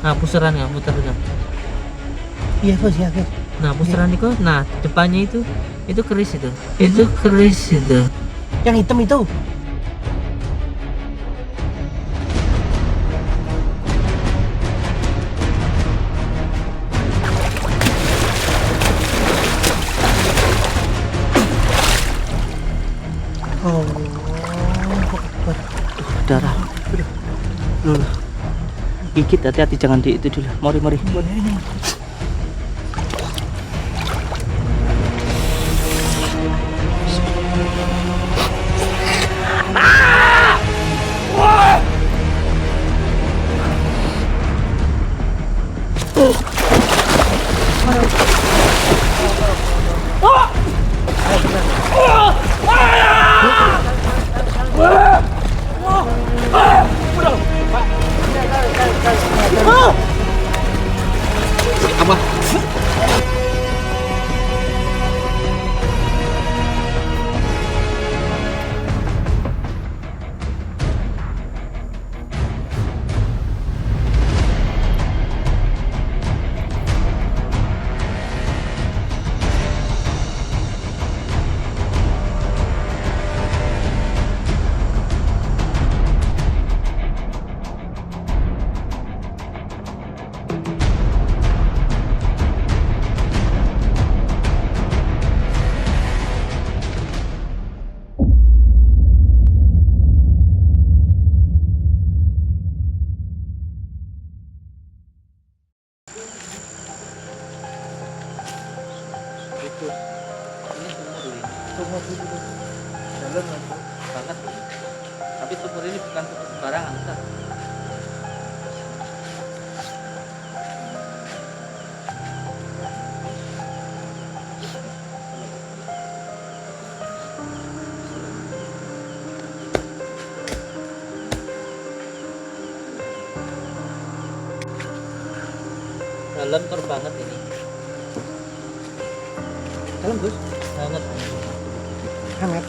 Nah, pusaran ya, muter ya. Iya bos ya guys. Nah, pusaran itu, nah depannya itu keris itu. Itu keris itu. Yang hitam itu. Oh, Darah. Loh. Gigit, hati-hati jangan di itu dulu. Mari. ini. Sumur itu dalam banget. Tapi sumur ini bukan sumur sembarangan, Ustaz. Dalam banget ini. Dalam bos. Banget. Hangat.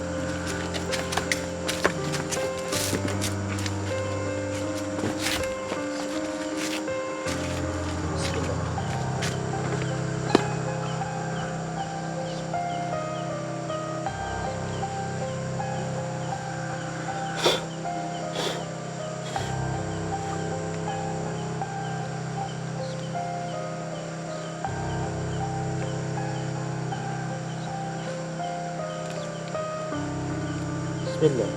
Bismillah.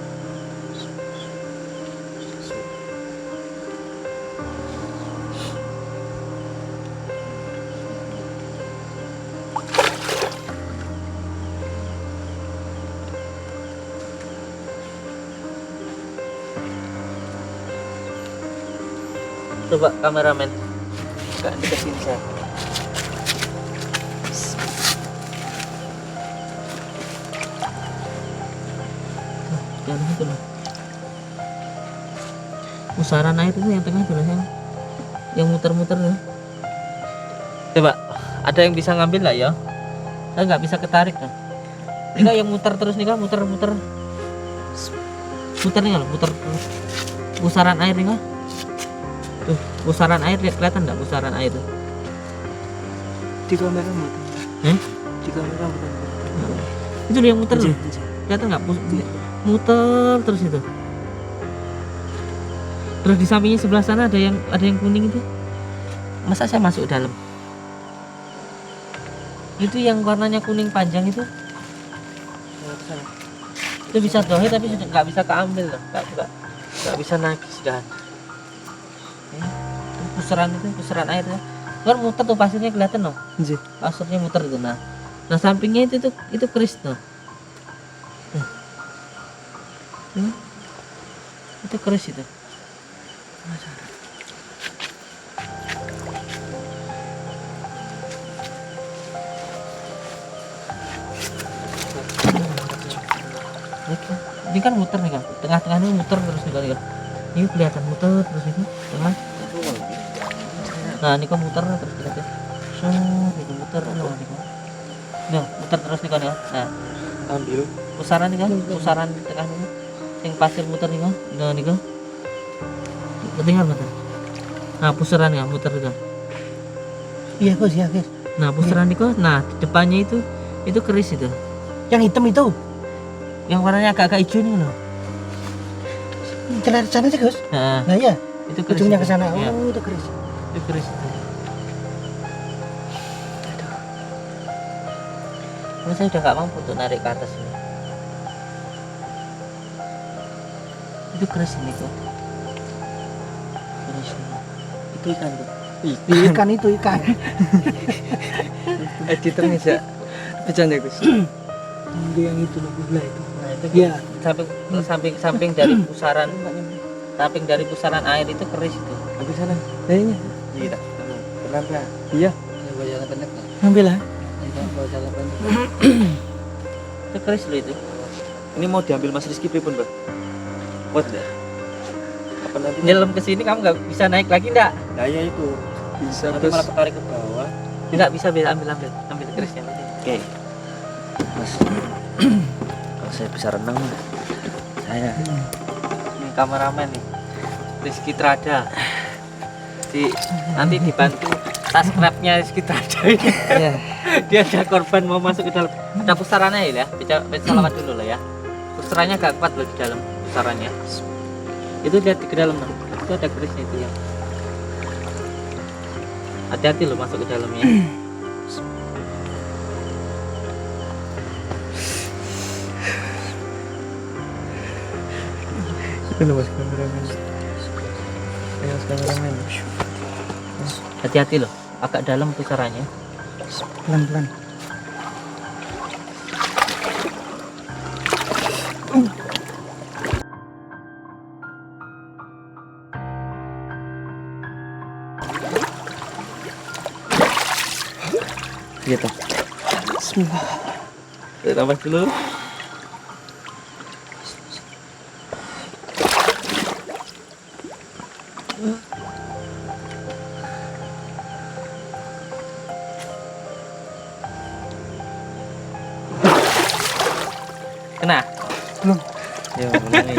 Coba kameramen, gak deketin saya. Jangan itu loh. Pusaran air itu yang tengah itu loh, yang muter-muter loh. Coba, ada yang bisa ngambil nggak ya? Saya nggak bisa ketarik loh. Ini yang muter terus nih, muter-muter. Muter nih loh, muter terus. Pusaran air nih, tuh pusaran air, lihat kelihatan nggak pusaran air tuh? Di kamera mata. Di kamera mata. Itu dia yang muter loh. Kelihatan nggak? Muter terus itu. Terus di sampingnya sebelah sana ada yang kuning itu. Masa saya masuk dalam? Itu yang warnanya kuning panjang itu. Itu bisa dohe tapi sudah nggak bisa keambil loh. Nggak bisa nagih sudah. Pusaran air ya. Kan muter tuh pasirnya kelihatan loh. Pasirnya muter itu nah. Nah sampingnya itu keris tuh. Itu keris itu. Ini kan muter nih kan, tengah-tengahnya muter terus nih kan. Ini kelihatan muter terus itu tengah. Nah ini kan muter terus kelihatan. Ini muter loh ini kan. Nah muter terus nih kan ya. Nah Ambil pusaran nih kan, pusaran di tengahnya. Yang pasir muter nih kan, nah nih kan. Ketinggalan mata. Nah, pusaran ya, muter kan. Iya Gus, ya Gus. Nah, pusaran itu, nah di depannya itu keris itu. Yang hitam itu. Yang warnanya agak-agak hijau nih loh. Ke sana sih Gus. Nah, Nah iya. itu keris. Ujungnya itu. ke sana. Iya, Oh, itu keris. itu keris itu. Ini saya udah nggak mampu untuk narik ke atas ini. Itu keris ini kok. Keris ini. Itu ikan tuh. Ikan itu ikan. Editornya aja. Bercanda Gus. Yang itu loh belah itu. Nah, itu Iya. samping dari pusaran pusaran air itu keris itu. Habis sana. Kayaknya. Iya, pelan-pelan. Iya. Bawa jalan pendek lah. Ngambil lah. Bawa jalan pendek. Itu keris loh itu. Ini mau diambil Mas Rizky pripun, Mbak? Kuat enggak? Apa nanti? Nyelam ke sini kamu nggak bisa naik lagi enggak? Nah, ya itu. Bisa Nanti Gus. malah ketarik ke bawah. Enggak bisa, ambil kerisnya. Oke. Mas. Kalau saya bisa renang, saya Ini kameramen nih. Rizky Trada. Nanti dibantu subscribe-nya Rizky Trada ini. Iya. Dia ada korban mau masuk ke dalam. Ada pusarannya ya, baca salawat dulu lah ya. Pusarannya agak kuat loh di dalam pusarannya. Itu lihat ke dalam loh. Itu ada kerisnya itu ya. Hati-hati loh masuk ke dalamnya. Itu Mas kameramen. Ayo Mas kameramen. Hati-hati loh, agak dalam pusarannya. Pelan-pelan. Gitu. Bismillah. Kita tambah dulu. Kena? Belum. Ya, ulangi.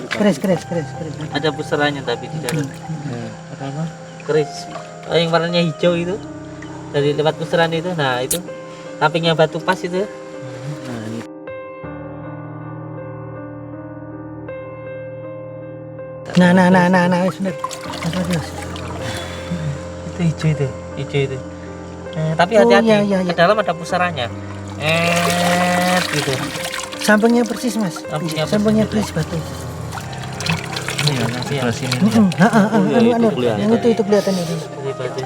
Keris. Ada pusarannya tapi di dalam. Ada apa? Keris. Oh, yang warnanya hijau itu. Dari lewat pusaran itu. Nah, itu sampingnya batu pas itu. nah ini Nah, wis bener. Apa Gus? Itu hijau itu. Tapi Oh, hati-hati. iya. Ke dalam ada pusarannya. Gitu. Sampingnya persis Mas. Sampingnya persis batu. Iya, nanti ya. sini. Anu, kelihatan. yang itu kelihatan itu. Dari batu.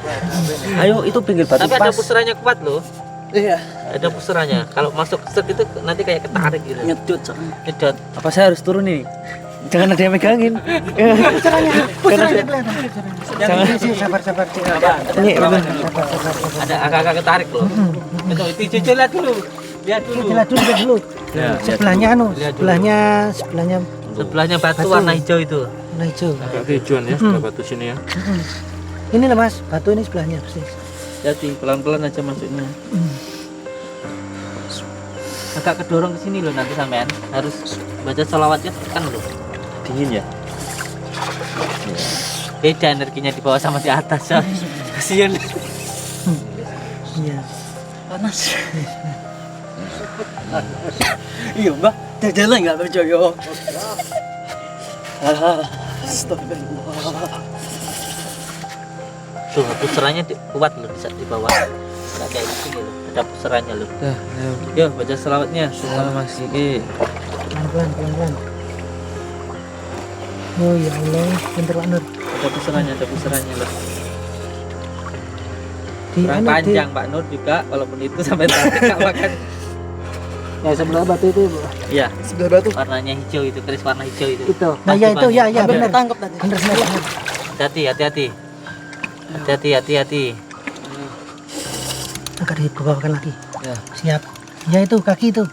Ayo, itu pinggir batu Tapi ada pas. pusarannya kuat loh. Iya. Ada pusarannya. Kalau masuk set itu nanti kayak ketarik gitu. Nyedot soalnya. Nyedot. Apa saya harus turun nih? Jangan ada yang megangin. Pusaranya kelihatan. Jangan. Sabar. Ini Ada agak-agak ketarik loh. Itu cucu lihat dulu. Lihat dulu. Lihat dulu. Ya, Sebelahnya Lihat dulu. sebelahnya Sebelahnya batu Batu. warna hijau itu. warna hijau. agak kehijuan ya, sebelah batu sini ya. Ini lah Mas, batu ini sebelahnya persis. Jadi pelan-pelan aja masuknya. Agak kedorong ke sini loh nanti sampean. Harus baca salawatnya tekan loh. Dingin ya? Beda energinya di bawah sama di atas. Ya. Kasian. Iya. Panas. Iya Mbak, jalan nggak percaya. Astagfirullah. Tuh pusarannya kuat loh di bawah. Nggak kayak di sini loh. Ada pusarannya loh. Dah, ayo. Yo baca salawatnya. Sama Mas Kiki. Pelan-pelan. Oh ya Allah, pinter Pak Nur. Ada pusarannya loh. Di Kurang anu, panjang Pak Nur juga, walaupun itu sampai tarik nggak makan. Ya sebelah batu itu, Bu. Iya, Sebelah batu. warnanya hijau itu, keris warna hijau itu. Itu. Nah, ya itu, ya benar. Tangkap tadi. Benar. Hati-hati. Hati-hati. Angkat dibawakan lagi. Ya. Siap. Ya itu kaki itu.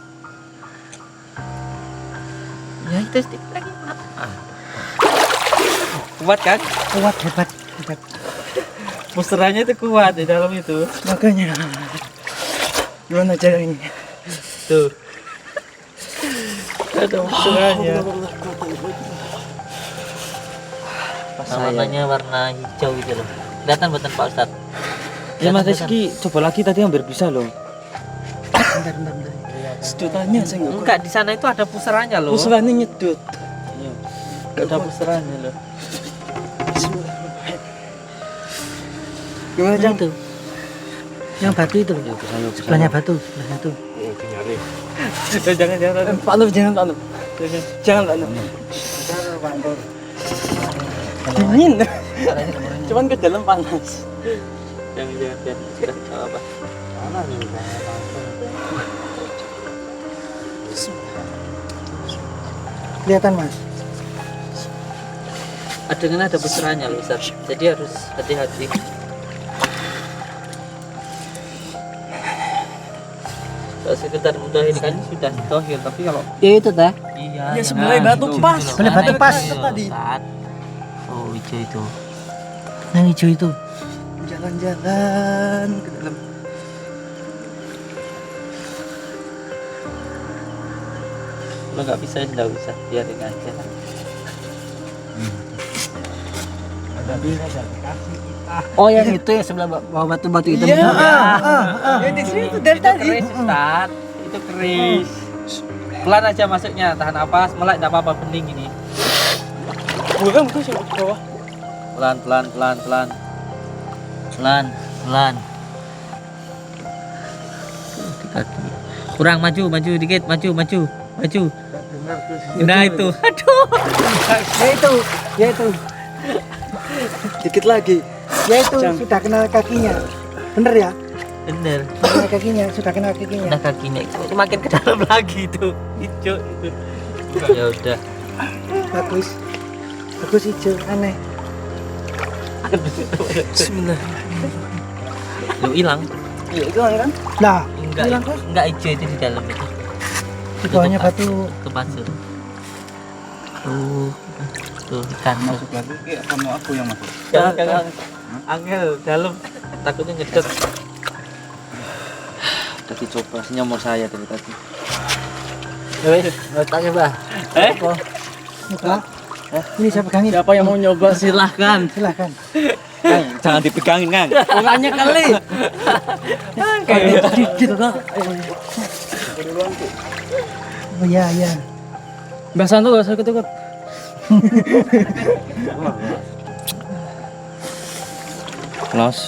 Ya itu stick lagi. Kuat kan? Kuat, hebat. Pusarannya itu kuat di dalam itu. Makanya. Gimana caranya? Tuh. Ada pusarannya. warnanya warna hijau gitu loh. Kelihatan buatan Pak Ustadz. Ya Mas Rizky, coba lagi tadi hampir bisa loh. Bentar. Sedotannya saya nggak. Enggak, di sana itu ada pusarannya loh. Pusarannya nyedot. Iya. Ada pusarannya loh. Gimana Yang Cang? itu. Yang batu itu. Sebelahnya batu. Jangan. Pak Nur, jangan Pak Nur. Jangan Pak Nur. Dingin. Cuman ke dalam panas. Jangan biar sudah apa. Kelihatan Mas. Ada pusarannya loh Ustaz. Jadi harus hati-hati. Kalau sekedar mudah ini kan sudah tohir, tapi kalau Ya itu dah. iya Ya, sebenarnya batu pas. Sebelah batu pas. tadi. Oh, hijau itu. Yang hijau itu. Jalan-jalan ke dalam. Kalau nggak bisa, nggak bisa. Biarin aja. Oh yang itu ya sebelah bawah batu-batu itu. Iya. Ya di sini itu dari tadi. Keris, Ustaz. Itu keris. Pelan aja masuknya, tahan napas, melek enggak apa-apa, bening ini. Bukan sih ke bawah. Pelan. Pelan. Kaki. Kurang maju dikit, maju. Nah itu. Aduh. Ya itu. Dikit lagi. Ya itu sudah kenal kakinya. Bener ya? Bener. Kenal kakinya, sudah kenal kakinya. Nah kakinya itu makin ke dalam lagi itu. Hijau itu. Ya udah. Bagus hijau, aneh. Bismillah. Lu hilang? Iya, itu kan. Lah, Enggak hijau itu di dalam itu. di bawahnya batu. Itu pasir. Tuh ikan. Masuk lagi kayak kamu aku yang masuk. Jangan. Angel dalam. Takutnya nyedot. Tadi coba nyomor saya dari tadi. Wes, tanya Bah. Muka. Ini saya pegangin. Siapa yang mau nyoba Silahkan. Silahkan. Kang, jangan dipegangin, Kang. Orangnya kali. Kayak dikit kok. Oh iya. Mbak Santo gak usah ikut-ikut. Los.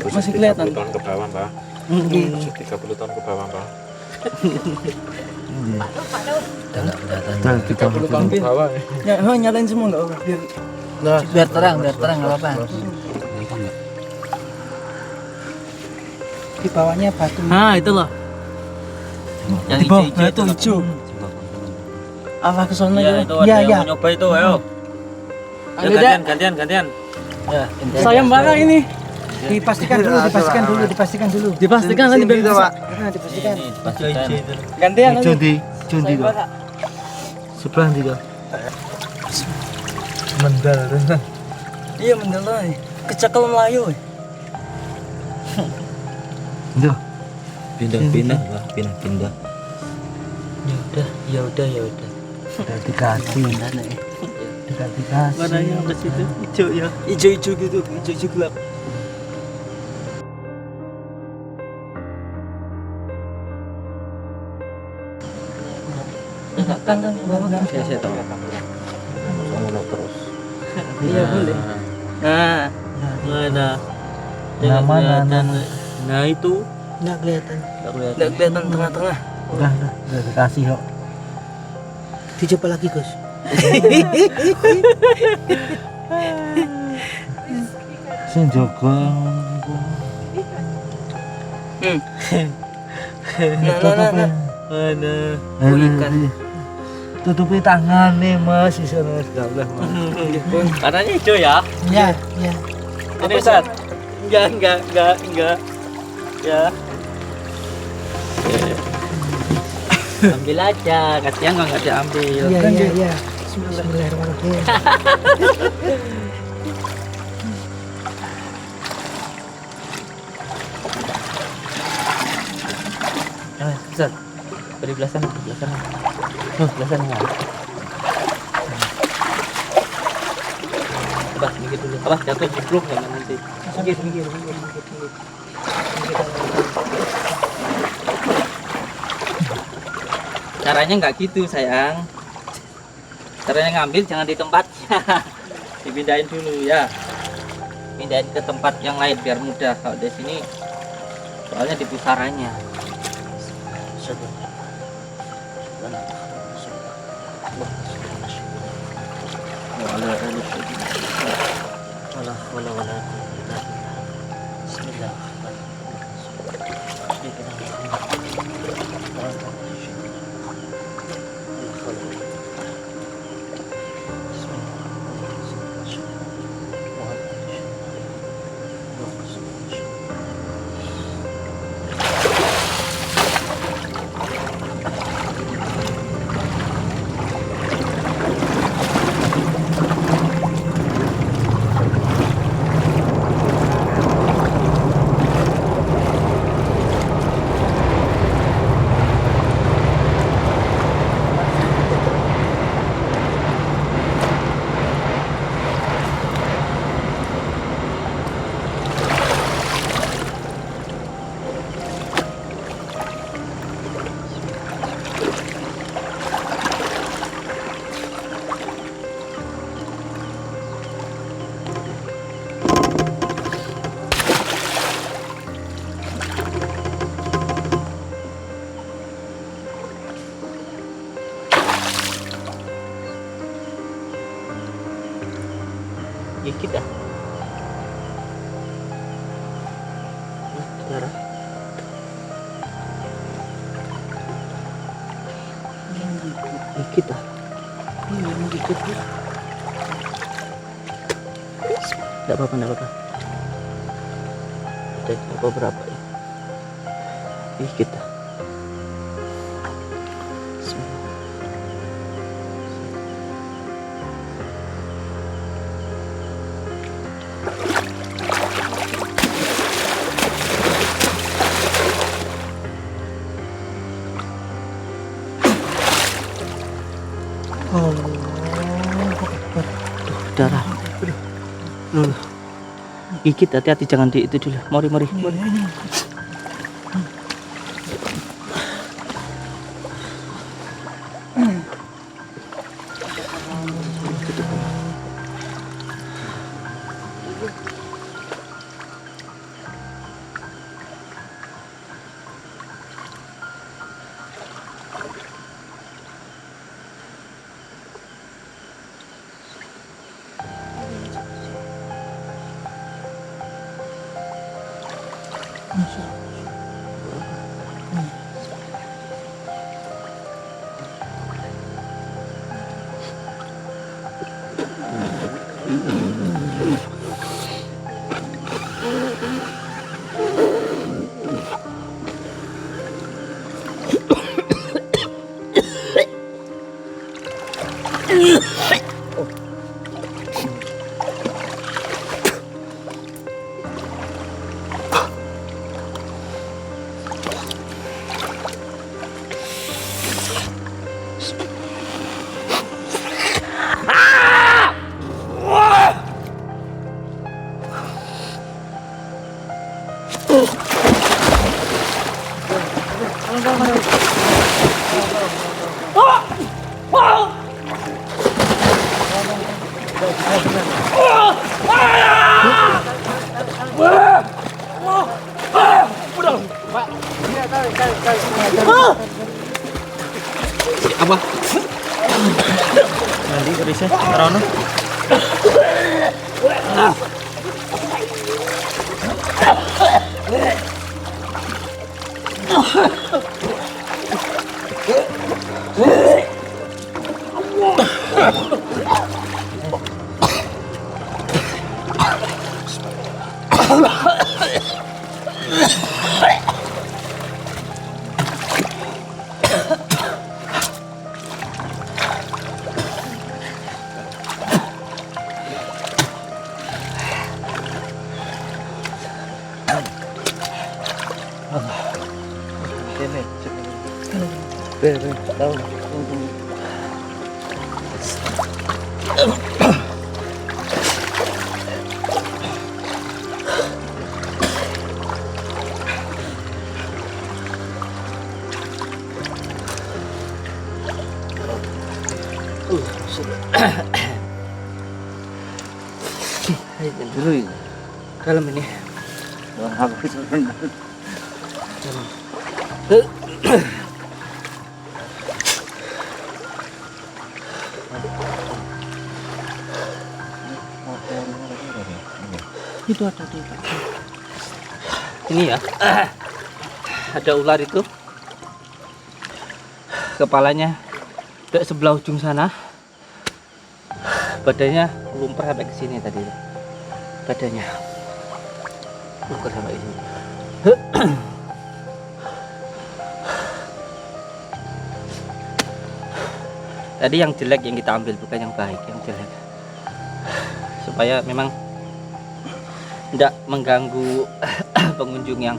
Masih kelihatan. 30 tahun ke bawah, Pak. 30 tahun ke bawah, Pak. 30 tahun ke bawah. Ya, nyalain semua enggak apa Biar terang enggak apa-apa. Di bawahnya batu. Nah, itu loh. Yang hijau itu hijau. Apa ke sana Ya, ya? itu ada Iya, yang iya. mau nyoba itu, ayo. Ayo, Gantian. Ya, Saya marah ini. Dipastikan dulu. Dipastikan nanti biar bisa. Nah, dipastikan. ini pastikan. Gantian nanti. Cundi Saya marah. sebelah itu. Iya mendel lah. Kecekel Melayu. Pindah. Ya udah. Udah dikasih mana ya? Udah dikasih. Warnanya apa sih itu? Hijau ya. Hijau-hijau gitu, hijau-hijau gelap. Saya tahu. Iya boleh. Nah, mana? Nah, mana? Nah itu Nggak kelihatan. nggak kelihatan. Nggak kelihatan tengah-tengah. Udah dikasih kok. Dicoba lagi, Gus. Sing jaga. Nah. Mana? Oh, ikan. Tutupi tangannya, Mas. Bisa Mas, enggak boleh, Mas. Warnanya hijau ya? Iya. Ini Ustaz? Enggak. Ya. Ambil aja, katanya nggak diambil. Iya. Bismillahirrahmanirrahim. Ustaz, beri belah sana. Belah sana. Abah, minggir dulu. Abah, jatuh jeblok ya nanti. Minggir. Caranya nggak gitu sayang. Caranya ngambil jangan di tempatnya. Dipindahin dulu ya. Pindahin ke tempat yang lain biar mudah. Kalau di sini soalnya di pusarannya. Gigit ah. Darah. Gigit ah. Gigit. Enggak apa-apa. Ada beberapa ya. Gigit ah. Darah. Loh. Gigit, hati-hati jangan di itu dulu. Mari. Apa? Nanti kerisnya Rono. Dulu ini. Dalam ini. Wah, aku sebenarnya. Itu ada tuh. Ini ya. Ada ular itu. Kepalanya ke sebelah ujung sana. Badannya lumpur sampai ke sini tadi. Badannya lumpur sampai ke sini. Tadi yang jelek yang kita ambil, bukan yang baik, yang jelek. Supaya memang tidak mengganggu pengunjung yang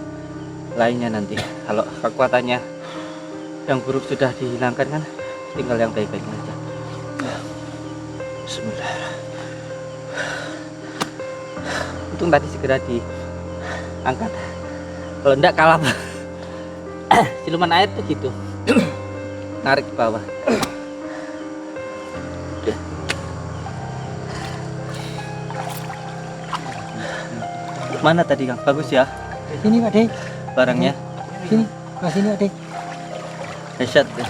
lainnya nanti. Kalau kekuatannya yang buruk sudah dihilangkan kan, tinggal yang baik-baik aja. Bismillah. Untung tadi segera diangkat. Kalau enggak kalah. Siluman air tuh gitu. Narik ke bawah. Mana tadi Kang? Bagus ya Sini Pak De. barangnya. Sini. Pak sini Pak De. Headshot ya.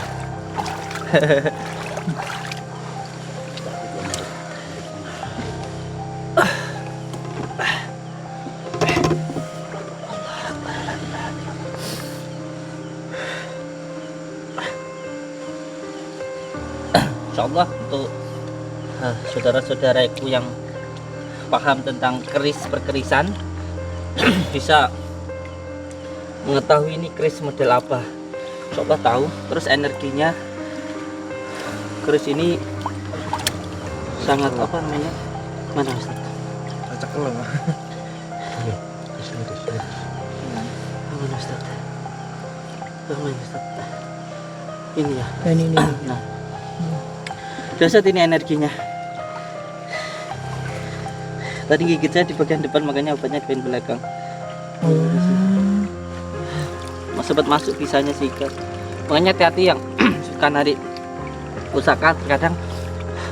Insyaallah untuk saudara-saudaraku yang paham tentang keris perkerisan bisa mengetahui ini keris model apa. Coba tahu. Terus energinya keris ini sangat apa namanya? Mana Ustaz? Cekel lah. Mana Ustaz? Mana Ustaz? Ini ya. Ini. Nah. Dasar ini energinya. Tadi gigit saya di bagian depan, makanya obatnya ke belakang. Sobat masuk bisanya sikat. Makanya hati-hati yang suka narik pusaka. Terkadang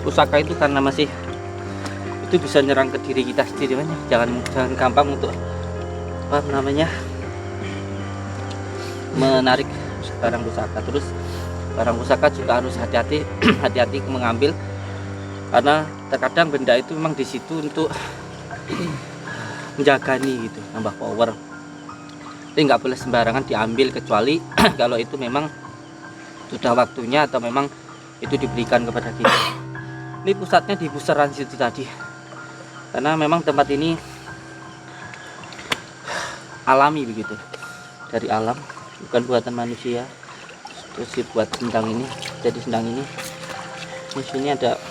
pusaka itu karena masih itu bisa nyerang ke diri kita sendiri. Jangan gampang untuk apa namanya menarik barang pusaka. Terus barang pusaka juga harus hati-hati hati-hati mengambil, karena terkadang benda itu memang di situ untuk menjaga nih gitu, nambah power. Jadi nggak boleh sembarangan diambil, kecuali kalau itu memang sudah waktunya atau memang itu diberikan kepada kita. Ini pusatnya di pusaran situ tadi, karena memang tempat ini alami begitu, dari alam, bukan buatan manusia. Terus dibuat sendang ini, jadi sendang ini di sini ada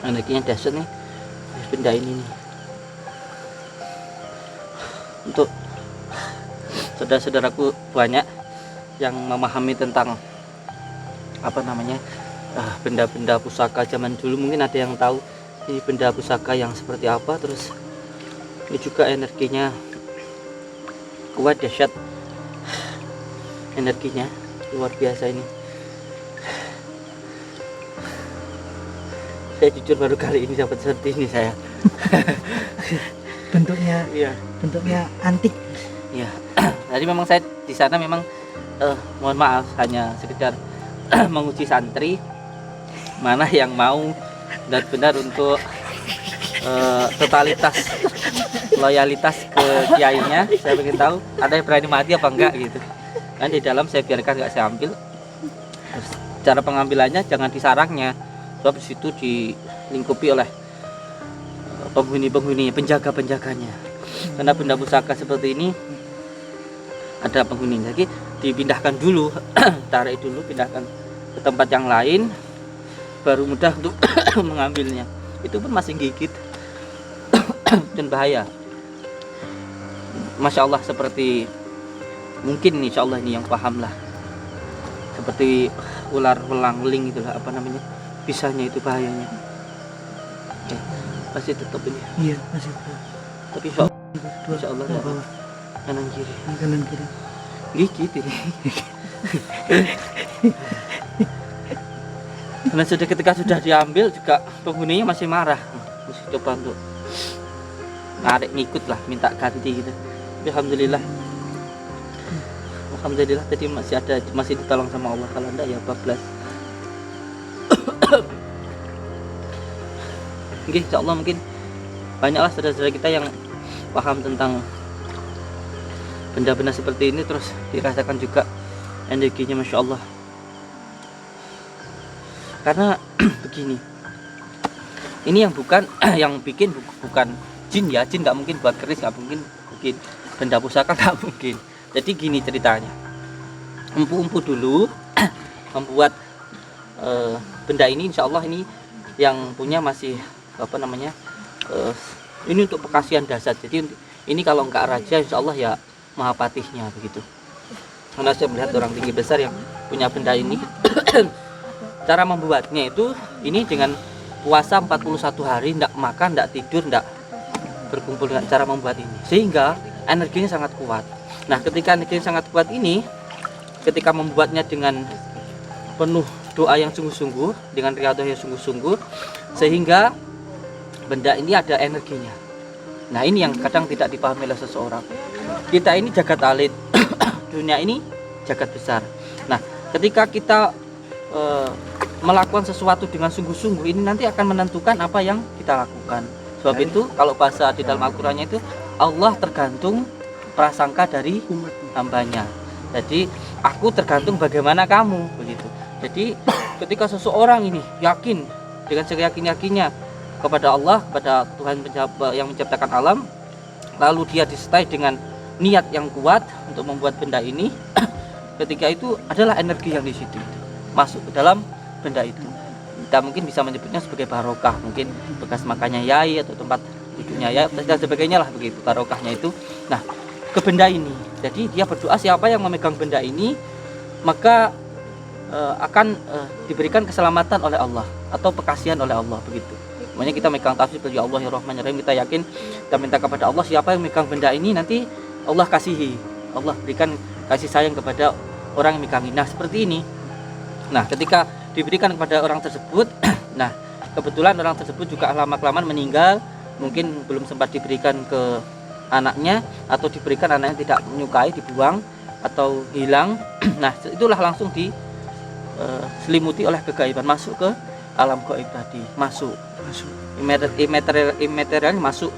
energinya dahsyat nih, benda ini nih. Untuk saudara-saudaraku banyak yang memahami tentang apa namanya benda-benda pusaka zaman dulu, mungkin ada yang tahu ini benda pusaka yang seperti apa. Terus ini juga energinya kuat, dahsyat, energinya luar biasa ini. Saya jujur baru kali ini dapat seperti ini saya. Bentuknya Iya. bentuknya antik. Iya. Jadi memang saya di sana memang mohon maaf hanya sekedar menguji santri mana yang mau benar-benar untuk totalitas loyalitas ke kiainya. Saya ingin tahu ada yang berani mati apa enggak gitu. Kan di dalam saya biarkan, nggak saya ambil. Terus, cara pengambilannya jangan di sarangnya, sebab di situ dilingkupi oleh penghuni-penghuni, penjaga-penjaganya. Karena benda pusaka seperti ini ada penghuni, jadi dipindahkan dulu, tarik dulu, pindahkan ke tempat yang lain, baru mudah untuk mengambilnya. Itu pun masih gigit dan bahaya. Masya Allah, seperti mungkin insya Allah ini yang paham lah, seperti ular welang-weling itulah, apa namanya, bisanya itu bahayanya. Masih tetap ini. Iya, masih. Tapi insya Allah Dua bawah, kanan kiri kanan kiri. gigit ini. Dan ketika sudah diambil juga penghuninya masih marah. Terus coba untuk narik ngikut lah, minta ganti gitu. Tapi alhamdulillah tadi masih ditolong sama Allah. Kalau enggak ya bablas. Oke, insyaallah mungkin banyaklah saudara-saudara kita yang paham tentang benda-benda seperti ini, terus dirasakan juga energinya, masya Allah. Karena begini, ini yang yang bikin bukan jin ya, jin nggak mungkin buat keris, nggak mungkin bikin benda pusaka, nggak mungkin. Jadi gini ceritanya, empu-empu dulu membuat benda ini, insya Allah ini yang punya masih ini untuk pekasian dasar. Jadi ini kalau nggak raja, insya Allah ya mahapatihnya begitu. Karena saya melihat orang tinggi besar yang punya benda ini. Cara membuatnya itu ini dengan puasa 41 hari, tidak makan, tidak tidur, tidak berkumpul dengan cara membuat ini, sehingga energinya sangat kuat. Nah, ketika energinya sangat kuat ini, ketika membuatnya dengan penuh doa yang sungguh-sungguh, dengan riyadhah yang sungguh-sungguh, sehingga benda ini ada energinya. Nah, ini yang kadang tidak dipahami oleh seseorang. Kita ini jagat alit, dunia ini jagat besar. Nah, ketika kita melakukan sesuatu dengan sungguh-sungguh, ini nanti akan menentukan apa yang kita lakukan. Sebab itu kalau bahasa di dalam Al-Qur'annya itu, Allah tergantung prasangka dari hambanya. Jadi aku tergantung bagaimana kamu, begitu. Jadi ketika seseorang ini yakin dengan seyakin-yakinnya kepada Allah, kepada Tuhan yang menciptakan alam, lalu dia disertai dengan niat yang kuat untuk membuat benda ini, ketika itu adalah energi yang di situ masuk ke dalam benda itu. Kita mungkin bisa menyebutnya sebagai barokah, mungkin bekas makannya yai atau tempat duduknya yai dan sebagainya lah begitu, barokahnya itu. Nah, ke benda ini. Jadi dia berdoa, siapa yang memegang benda ini maka akan diberikan keselamatan oleh Allah atau pekasihan oleh Allah, begitu. Makanya kita megang tafsir ya Allah ya Rahman ya Rahim, kita yakin, kita minta kepada Allah, siapa yang memegang benda ini nanti Allah kasihi, Allah berikan kasih sayang kepada orang yang megang ini. Nah, seperti ini. Nah, ketika diberikan kepada orang tersebut, nah kebetulan orang tersebut juga lama-kelamaan meninggal, mungkin belum sempat diberikan ke anaknya, atau diberikan anaknya tidak menyukai, dibuang atau hilang. Nah, itulah langsung diselimuti oleh kegaiban, masuk ke alam gaib tadi, masuk immaterial masuk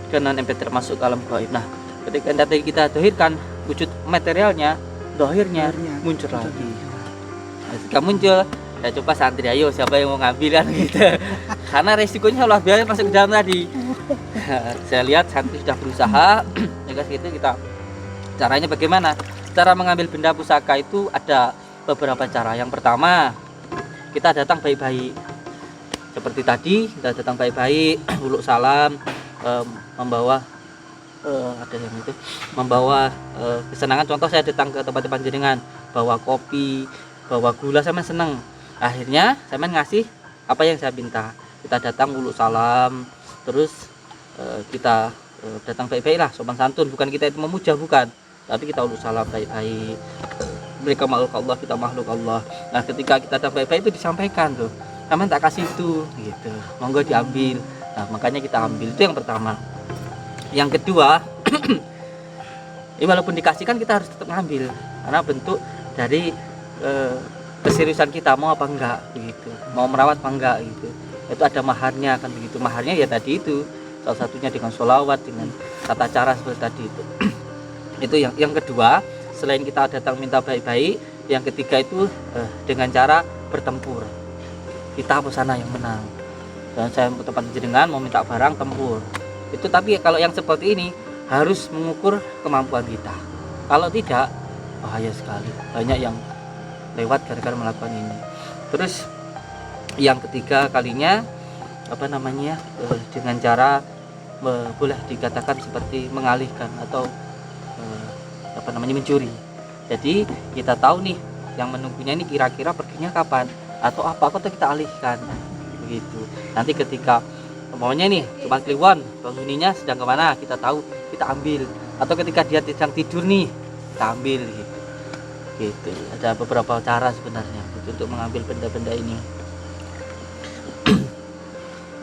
ke non immaterial, masuk ke alam gaib. Nah, ketika nanti kita dohirkan wujud materialnya, dohirnya muncul lagi. Ketika muncul, ya coba santri, ayo siapa yang mau ngambil kan gitu. Karena resikonya luar biasa masuk ke dalam tadi. Saya lihat santri sudah berusaha, ya gitu. Kita caranya bagaimana? Cara mengambil benda pusaka itu ada beberapa cara. Yang pertama, kita datang baik-baik. Seperti tadi, kita datang baik-baik, uluk salam, membawa ada yang itu, membawa kesenangan. Contoh saya datang ke tempat-tempat jenengan, bawa kopi, bawa gula, sama seneng. Akhirnya saya ngasih apa yang saya minta. Kita datang uluk salam, terus kita datang baik-baik lah, sopan santun. Bukan kita itu memuja, bukan, tapi kita uluk salam baik-baik. Mereka makhluk Allah, kita makhluk Allah. Nah, ketika kita datang baik-baik itu disampaikan tuh, Taman tak kasih itu, gitu, monggo diambil. Nah, makanya kita ambil, itu yang pertama. Yang kedua, walaupun dikasihkan kita harus tetap ngambil, karena bentuk dari keseriusan kita, mau apa enggak begitu, mau merawat apa enggak gitu. Itu ada maharnya kan begitu. Maharnya ya tadi itu, salah satunya dengan sholawat, dengan tata cara seperti tadi itu. Itu yang kedua, selain kita datang minta baik-baik, yang ketiga itu dengan cara bertempur. Kita apa sana yang menang. Dan saya tempat jenengan mau minta barang, tempur. Itu tapi kalau yang seperti ini harus mengukur kemampuan kita. Kalau tidak, bahaya sekali. Banyak yang lewat gara-gara melakukan ini. Terus yang ketiga kalinya dengan cara boleh dikatakan seperti mengalihkan atau mencuri. Jadi kita tahu nih yang menunggunya ini kira-kira perginya kapan atau apa, atau kita alihkan begitu. Nanti ketika maunya nih cuma kliwon, penghuninya sedang kemana, kita tahu, kita ambil. Atau ketika dia sedang tidur nih, kita ambil gitu. Ada beberapa cara sebenarnya untuk mengambil benda-benda ini.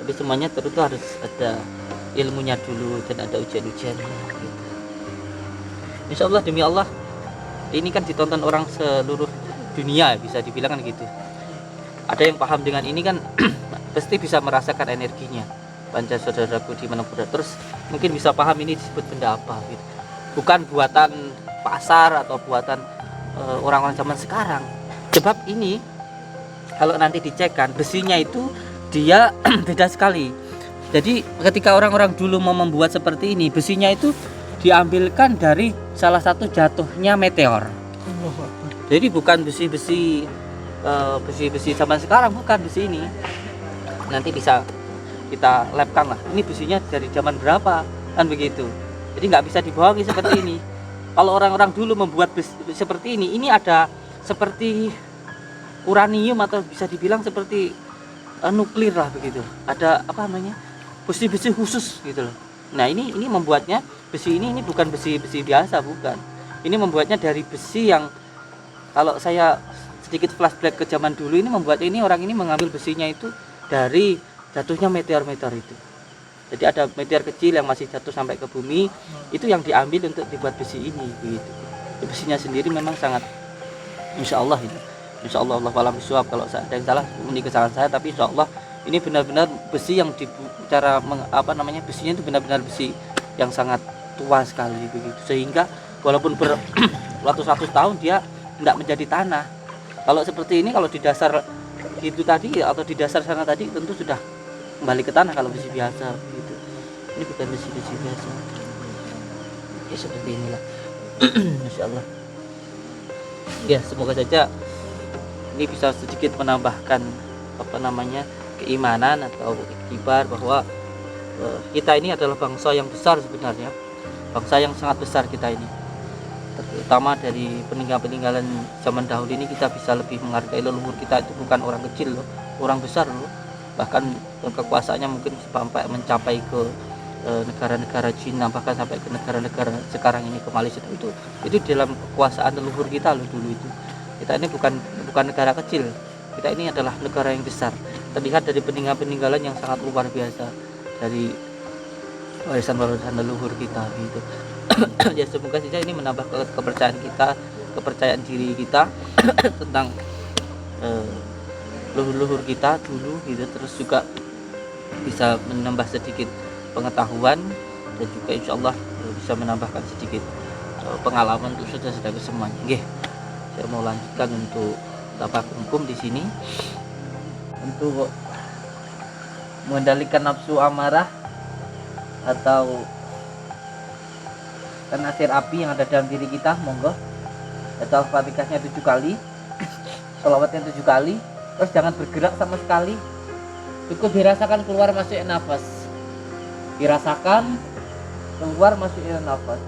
Tapi semuanya terus tuh harus ada ilmunya dulu dan ada ujian-ujiannya gitu. Insya Allah, demi Allah, ini kan ditonton orang seluruh dunia, bisa dibilang kan gitu. Ada yang paham dengan ini kan pasti bisa merasakan energinya. Panca saudaraku di mana pun, terus mungkin bisa paham ini disebut benda apa gitu. Bukan buatan pasar atau buatan orang-orang zaman sekarang. Sebab ini kalau nanti dicekkan besinya itu dia beda sekali. Jadi ketika orang-orang dulu mau membuat seperti ini, besinya itu diambilkan dari salah satu jatuhnya meteor. Jadi bukan besi-besi zaman sekarang, bukan besi ini. Nanti bisa kita labkan lah. Ini besinya dari zaman berapa, kan begitu. Jadi nggak bisa dibohongi seperti ini. Kalau orang-orang dulu membuat besi seperti ini ada seperti uranium atau bisa dibilang seperti nuklir lah begitu. Ada apa namanya? Besi-besi khusus gitu loh. Nah, ini membuatnya besi ini bukan besi biasa, bukan. Ini membuatnya dari besi yang, kalau saya sedikit flashback ke zaman dulu, ini membuat orang ini mengambil besinya itu dari jatuhnya meteor-meteor itu. Jadi ada meteor kecil yang masih jatuh sampai ke bumi, itu yang diambil untuk dibuat besi ini begitu. Besinya sendiri memang sangat, insya Allah ini. Insya Allah, Allah alam bisawab, kalau ada yang salah ini kesalahan saya, tapi insya Allah ini benar-benar besi yang besinya itu benar-benar besi yang sangat tua sekali begitu, sehingga walaupun beratus-ratus tahun dia tidak menjadi tanah. Kalau seperti ini, kalau di dasar itu tadi atau di dasar sana tadi, tentu sudah kembali ke tanah kalau besi biasa begitu. Ini bukan besi biasa ya, seperti inilah. Masya Allah ya, semoga saja ini bisa sedikit menambahkan keimanan atau iktibar bahwa kita ini adalah bangsa yang besar sebenarnya, bangsa yang sangat besar kita ini, terutama dari peninggalan zaman dahulu ini. Kita bisa lebih menghargai leluhur kita, itu bukan orang kecil loh, orang besar loh, bahkan kekuasaannya mungkin sampai mencapai ke negara-negara Cina, bahkan sampai ke negara-negara sekarang ini, ke Malaysia. Itu dalam kekuasaan leluhur kita loh dulu itu. Kita ini bukan negara kecil, kita ini adalah negara yang besar. Terlihat dari peninggalan yang sangat luar biasa dari warisan leluhur kita gitu. Ya, semoga saja ini menambah kepercayaan kita, kepercayaan diri kita tentang leluhur kita dulu gitu. Terus juga bisa menambah sedikit pengetahuan dan juga insya Allah bisa menambahkan sedikit pengalaman untuk saudara-saudara semuanya. Nggih, saya mau lanjutkan untuk tapak hukum di sini untuk mengendalikan nafsu amarah atau penasir api yang ada dalam diri kita. Monggo, atau Al-Fatihahnya 7 kali, sholawatnya 7 kali, terus jangan bergerak sama sekali, cukup dirasakan keluar masuk nafas, dirasakan keluar masuk nafas.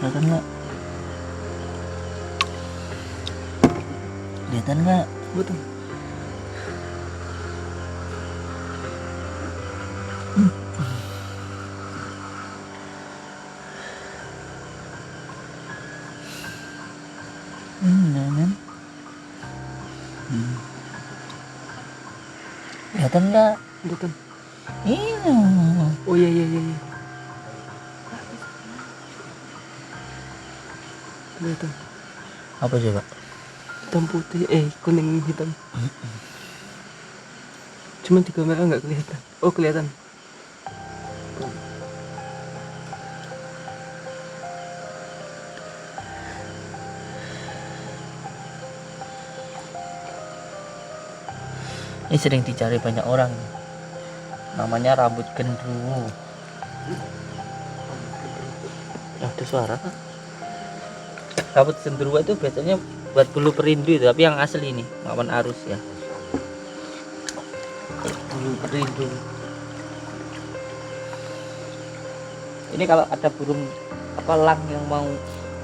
Kelihatan nggak? Kelihatan nggak? Betul. Nan. Kelihatan nggak? Betul. Iya. Oh iya iya iya. Kelihatan. Apa coba? Hitam putih, kuning hitam. Cuman di kamera nggak kelihatan. Oh kelihatan. Ini sering dicari banyak orang. Namanya rambut gendruwo. Ada suara kan? Rambut gendruwo itu biasanya buat bulu perindu itu, tapi yang asli ini mawan arus ya. Bulu perindu. Ini kalau ada burung apa elang yang mau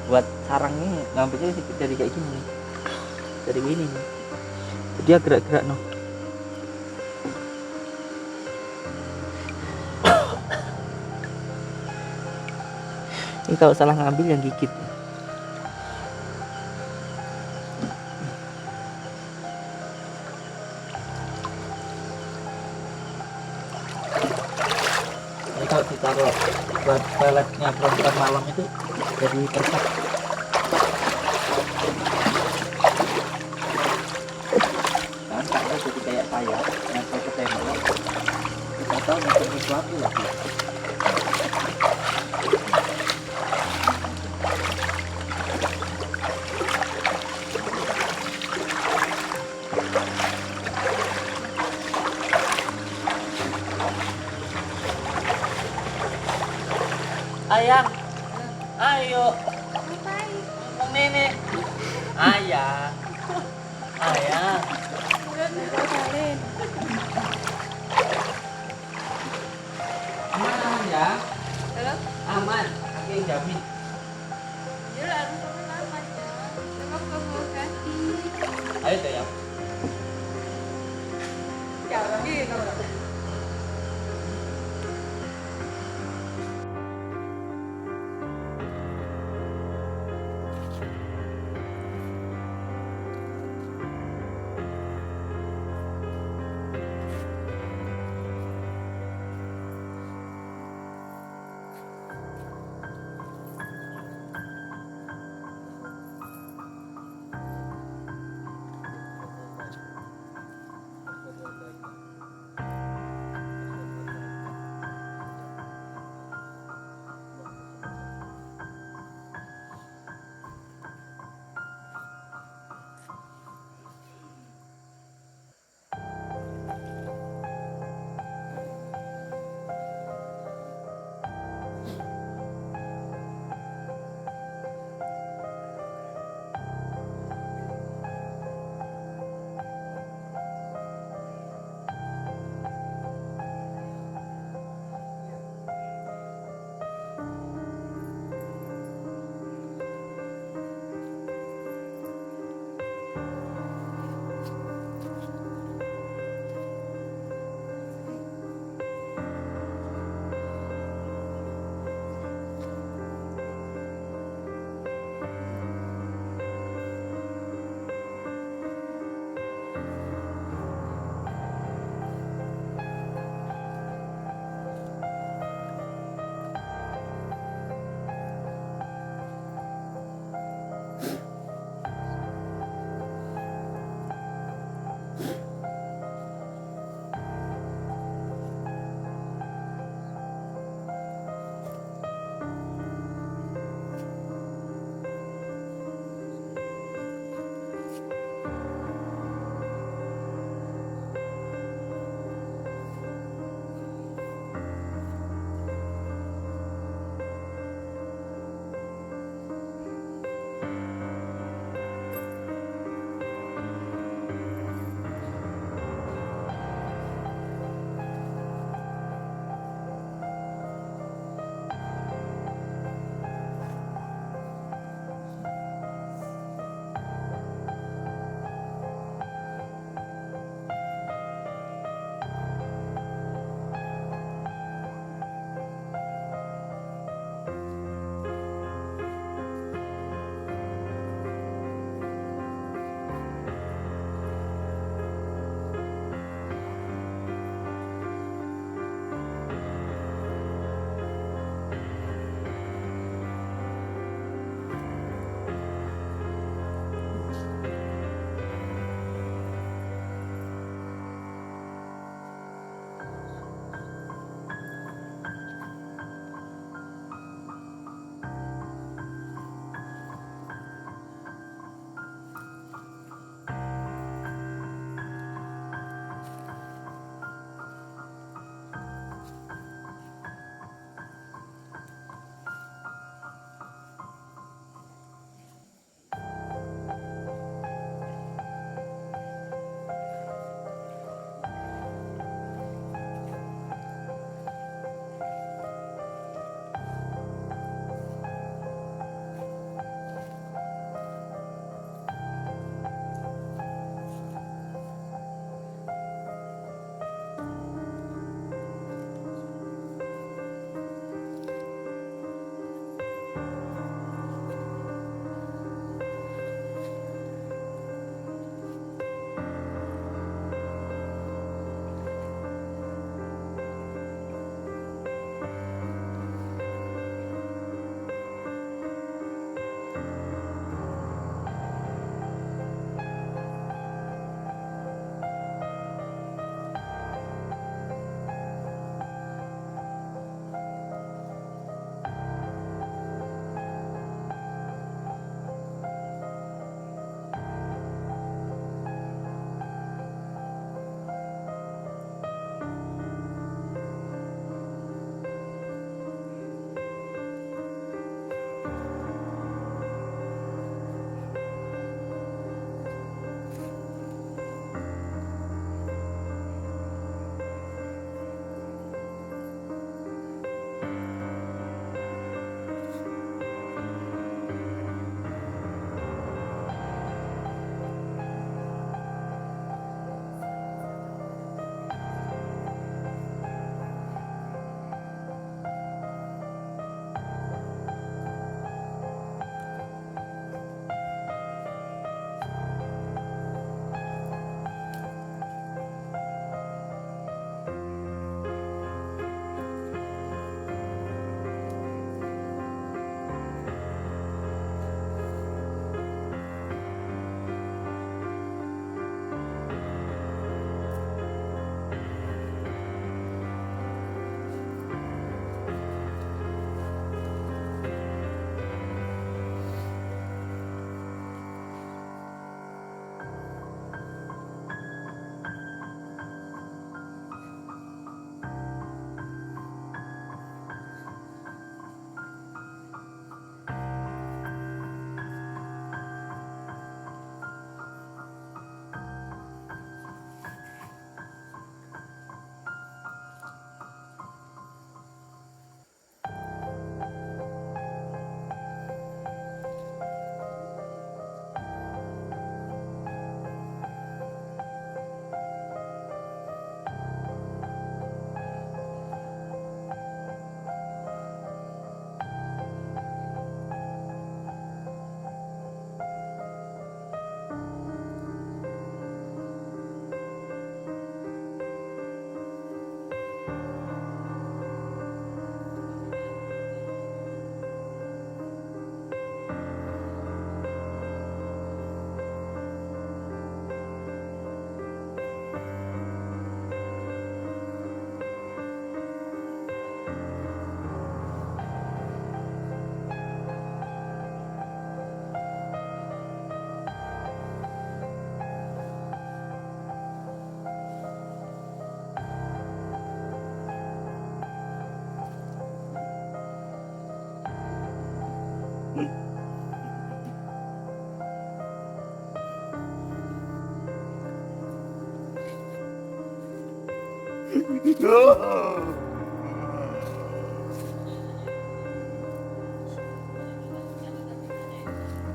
buat sarangnya ngambilnya dari kayak gini nih. Dari ini nih. Dia gerak-gerak noh. Ini kalau salah ngambil yang gigit. Ini kalau ditaruh buat peletnya perempuan malam itu jadi perfect. Kan kalau jadi kayak saya nempel ke tembok, kita tahu nempel sesuatu lagi. Ayang, ayo. Ngomong nenek. Ayang, ayang. Aman ya? Aman. Kakek yang jamin. Ayo deh ya.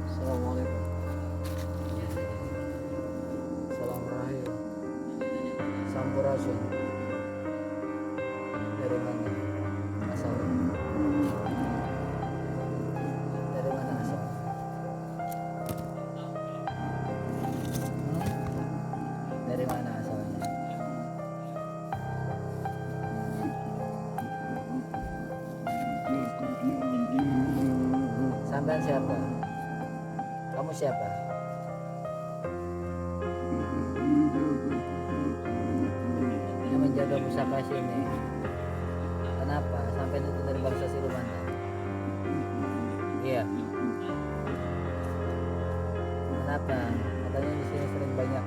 Assalamualaikum. Salam rahim. Sampurasun. Dari mana asalnya? Dari mana asalnya? Dari mana asalnya? Sampean siapa? Kamu siapa? Yang menjaga pusaka sini. Kenapa? Sampai itu dari bangsa Silumana. Iya. Kenapa? Katanya di sini sering banyak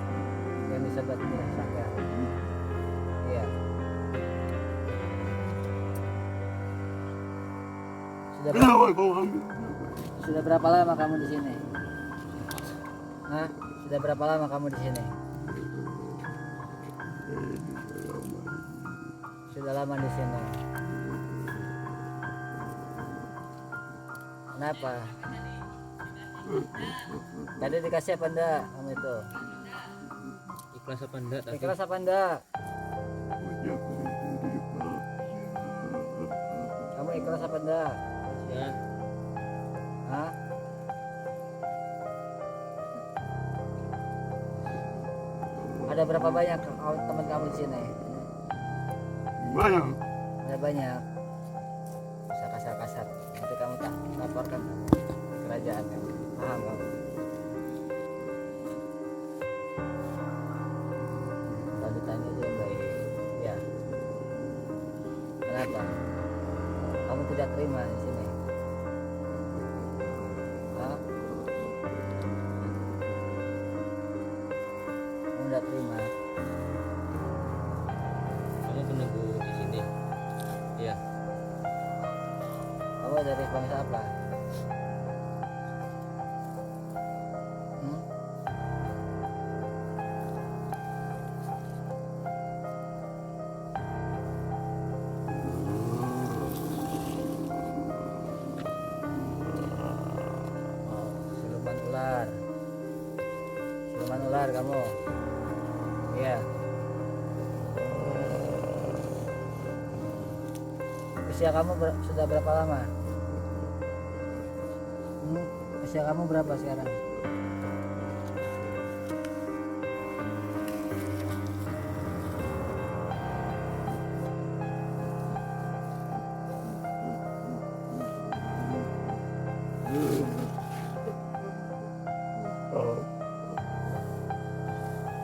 yang bisa bantu pusaka. Iya. Sudah berapa lama kamu di sini? Hah? Sudah berapa lama kamu di sini? Sudah lama di sini. Kenapa? Tadi dikasih apa enggak kamu itu? Ikhlas apa enggak? Tapi Ikhlas apa enggak? Kamu ikhlas apa enggak? ya Hah? Ada berapa banyak teman kamu di sini? Banyak. Ada banyak. Bisa kasar-kasar. Nanti kamu tak laporkan ke kerajaan. Paham kamu? Kalau ditanya aja yang baik. Ya. Kenapa? Kamu tidak terima di sini? Hah? Kamu tidak terima? kamu menunggu di sini. Iya. Kamu dari bangsa apa? Hmm? Oh, siluman ular. Siluman ular kamu. Iya. Usia kamu sudah berapa lama? Usia kamu berapa sekarang?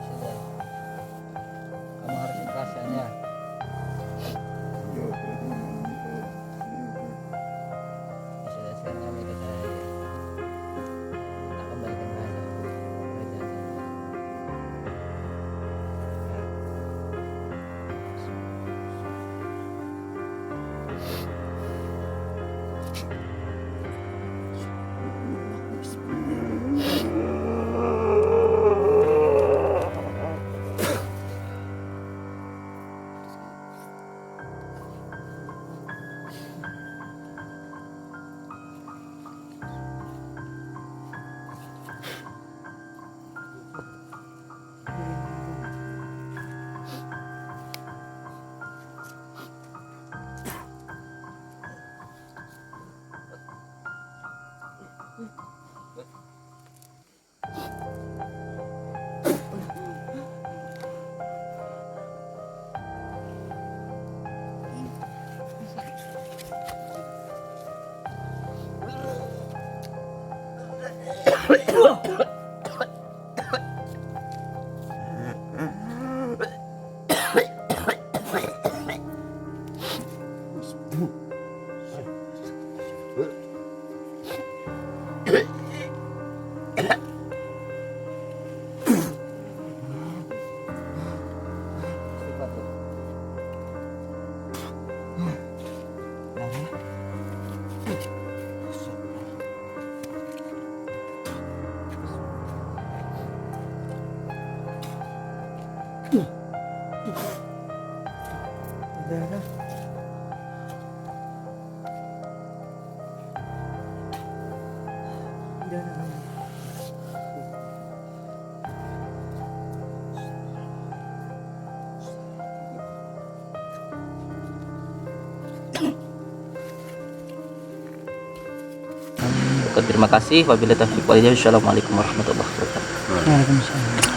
Sudah. Kamu harus ikhlas ya. Sudah, sekarang kamu ikut saya aja. Tak kembalikan bahasa kerajaan saya. Istighfar tuh. Terima kasih. Wabillahi taufiq wal hidayah. Wassalamualaikum warahmatullahi wabarakatuh. Waalaikumsalam.